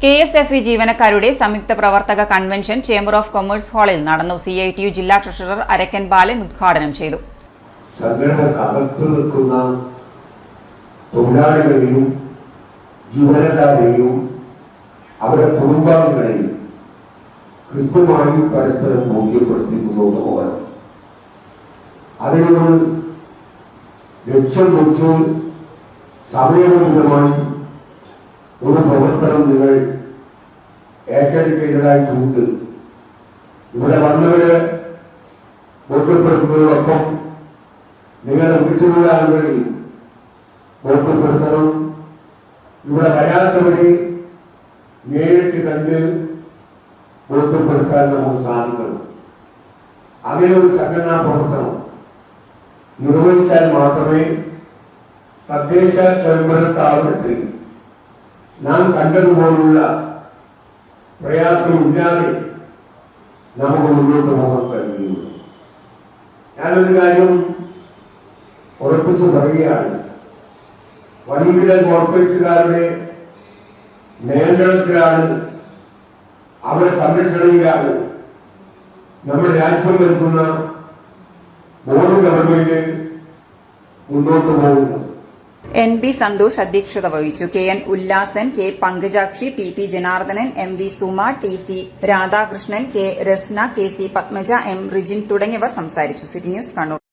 KSFE ജീവനക്കാരുടെ സംയുക്ത പ്രവർത്തക കൺവെൻഷൻ ചേംബർ ഓഫ് കൊമേഴ്സ് ഹാളിൽ നടന്നു. CITU ജില്ലാ ട്രഷറർ അരക്കൻ ബാലൻ ഉദ്ഘാടനം ചെയ്തു. സംഘടനക്കകത്ത് നിൽക്കുന്ന തൊഴിലാളികളെയും ജീവനക്കാരെയും അവരുടെ കുടുംബാംഗങ്ങളെയും കൃത്യമായി പരസ്പരം ബോധ്യപ്പെടുത്തി മുന്നോട്ട് പോകണം. അതിനൊരു ലക്ഷ്യം വെച്ച് സമയബന്ധിതമായി ഒരു പ്രവർത്തനം നിങ്ങൾ ഏറ്റെടുക്കേണ്ടതായിട്ടുണ്ട്. ഇവിടെ വന്നവരെ ബോധ്യപ്പെടുത്തുന്നതോടൊപ്പം നിങ്ങളുടെ വീട്ടിലുള്ള ആളുകളിൽ ബോധ്യപ്പെടുത്തണം. ഇവിടെ വരാത്തവരെ നേരിട്ട് കണ്ട് ബോധ്യപ്പെടുത്താൻ നമുക്ക് സാധിക്കണം. അങ്ങനെ ഒരു സംഘടനാ പ്രവർത്തനം നിർവഹിച്ചാൽ മാത്രമേ തദ്ദേശ സ്വയംഭരണ സ്ഥാപനത്തിൽ നാം കണ്ടതുപോലുള്ള പ്രയാസമില്ലാതെ നമുക്ക് മുന്നോട്ട് പോകാൻ കഴിയുള്ളൂ. ഞാനൊരു കാര്യം ഉറപ്പിച്ചു പറയുകയാണ്. വൻകിട കോർപ്പറേറ്റുകാരുടെ നിയന്ത്രണത്തിലാണ്, അവരുടെ സംരക്ഷണയിലാണ് നമ്മുടെ രാജ്യം ഭരിക്കുന്ന മോഡി ഗവൺമെന്റ് മുന്നോട്ട് പോകുന്നത്. NB സന്തോഷ് അധ്യക്ഷത വഹിച്ചു. KN Ullasan, K Pankajakshi, PP Janardhanan, MV Suma, TC Radhakrishnan, K Rasna, KC Padmaja, M Rijin തുടങ്ങിയവർ സംസാരിച്ചു. City news Kannur.